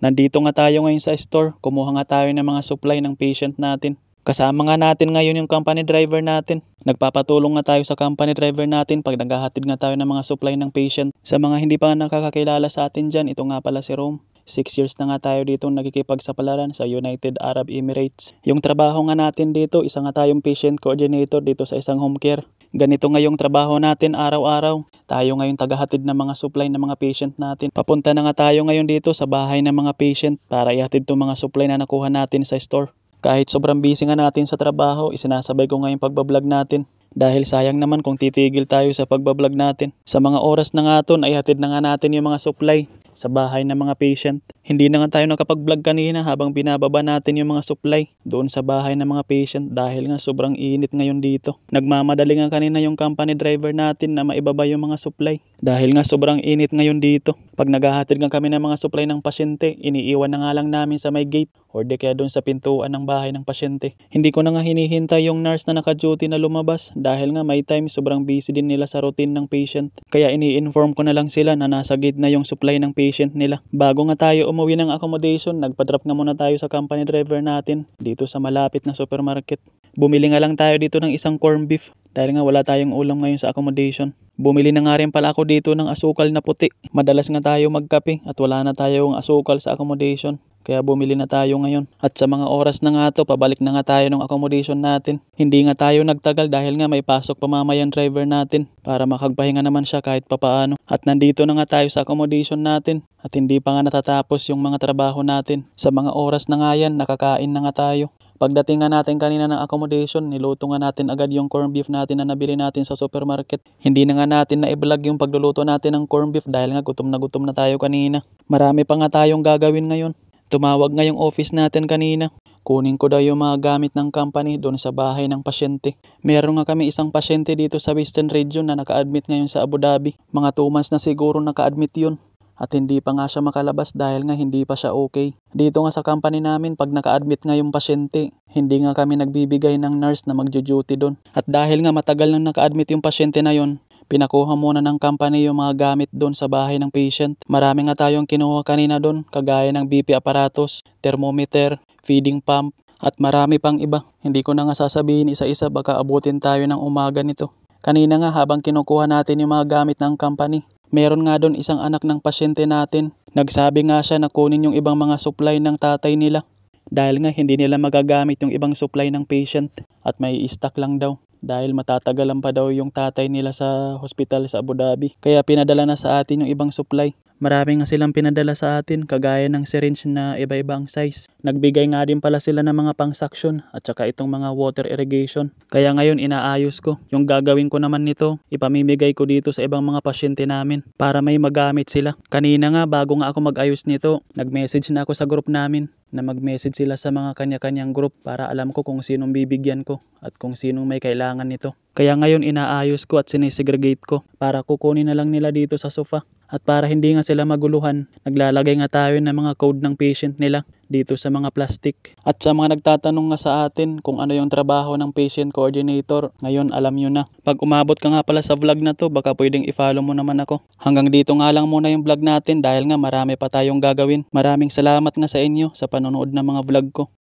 Nandito nga tayo ngayon sa store, kumuha nga tayo ng mga supply ng patient natin. Kasama nga natin ngayon yung company driver natin. Nagpapatulong nga tayo sa company driver natin pag naghahatid nga tayo ng mga supply ng patient. Sa mga hindi pa nakakakilala sa atin dyan, ito nga pala si Rome. 6 years na nga tayo dito nakikipagsapalaran sa United Arab Emirates. Yung trabaho nga natin dito, isa nga tayong patient coordinator dito sa isang home care. Ganito nga yung trabaho natin araw-araw. Tayo ngayon tagahatid ng mga supply ng mga patient natin. Papunta na nga tayo ngayon dito sa bahay ng mga patient para ihatid itong mga supply na nakuha natin sa store. Kahit sobrang busy nga natin sa trabaho, isinasabay ko nga yung pagbablog natin. Dahil sayang naman kung titigil tayo sa pagbablog natin. Sa mga oras na nga ito, ihatid na nga natin yung mga supply sa bahay ng mga patient. Hindi na nga tayo nakapag-vlog kanina habang binababa natin yung mga supply doon sa bahay ng mga patient dahil nga sobrang init ngayon dito. Nagmamadali nga kanina yung company driver natin na maibaba yung mga supply dahil nga sobrang init ngayon dito. Pag naghahatid nga kami ng mga supply ng pasyente, iniiwan na nga lang namin sa may gate or di kaya doon sa pintuan ng bahay ng pasyente. Hindi ko na nga hinihintay yung nurse na naka-duty na lumabas dahil nga may time sobrang busy din nila sa routine ng patient. Kaya ini-inform ko na lang sila na nasa gate na yung supply ng patient nila. Bago nga tayo umuwi ng accommodation, nagpa-drop nga muna tayo sa company driver natin dito sa malapit na supermarket. Bumili nga lang tayo dito ng isang corned beef dahil nga wala tayong ulam ngayon sa accommodation. Bumili na nga rin pala ako dito ng asukal na puti. Madalas nga tayo magkape at wala na tayong asukal sa accommodation. Kaya bumili na tayo ngayon. At sa mga oras na nga to, pabalik na nga tayo ng accommodation natin. Hindi nga tayo nagtagal dahil nga may pasok pa mamaya yung driver natin para makagpahinga naman siya kahit papaano. At nandito na nga tayo sa accommodation natin at hindi pa nga natatapos yung mga trabaho natin. Sa mga oras na nga yan, nakakain na nga tayo. Pagdating nga natin kanina ng accommodation, niluto nga natin agad yung corned beef natin na nabili natin sa supermarket. Hindi na nga natin na-vlog yung pagluluto natin ng corned beef dahil nga gutom na tayo kanina. Marami pa nga tayong gagawin ngayon. Tumawag nga yung office natin kanina. Kunin ko daw yung mga gamit ng company doon sa bahay ng pasyente. Meron nga kami isang pasyente dito sa Western Region na naka-admit ngayon sa Abu Dhabi. Mga 2 months na siguro naka-admit yun. At hindi pa nga siya makalabas dahil nga hindi pa siya okay. Dito nga sa company namin, pag naka-admit nga yung pasyente, hindi nga kami nagbibigay ng nurse na mag-duty doon. At dahil nga matagal nang naka-admit yung pasyente na yon, pinakuha muna ng company yung mga gamit doon sa bahay ng patient. Marami nga tayong kinuha kanina doon, kagaya ng BP apparatus, thermometer, feeding pump, at marami pang iba. Hindi ko na nga sasabihin isa-isa, baka abutin tayo ng umaga nito. Kanina nga habang kinukuha natin yung mga gamit ng company, meron nga doon isang anak ng pasyente natin. Nagsabi nga siya na kunin yung ibang mga supply ng tatay nila. Dahil nga hindi nila magagamit yung ibang supply ng patient at may stock lang daw. Dahil matatagalan pa daw yung tatay nila sa hospital sa Abu Dhabi. Kaya pinadala na sa atin yung ibang supply. Marami nga silang pinadala sa atin kagaya ng syringe na iba-iba ang size. Nagbigay nga din pala sila ng mga pang-suction at saka itong mga water irrigation. Kaya ngayon inaayos ko. Yung gagawin ko naman nito, ipamimigay ko dito sa ibang mga pasyente namin para may magamit sila. Kanina nga bago nga ako mag-ayos nito, nag-message na ako sa group namin na mag-message sila sa mga kanya-kanyang group para alam ko kung sinong bibigyan ko at kung sinong may kailangan nito. Kaya ngayon inaayos ko at sinisegregate ko para kukunin na lang nila dito sa sofa. At para hindi nga sila maguluhan, naglalagay nga tayo ng mga code ng patient nila dito sa mga plastic. At sa mga nagtatanong nga sa atin kung ano yung trabaho ng patient coordinator, ngayon alam nyo na. Pag umabot ka nga pala sa vlog na to, baka pwedeng i-follow mo naman ako. Hanggang dito nga lang muna yung vlog natin dahil nga marami pa tayong gagawin. Maraming salamat nga sa inyo sa panonood ng mga vlog ko.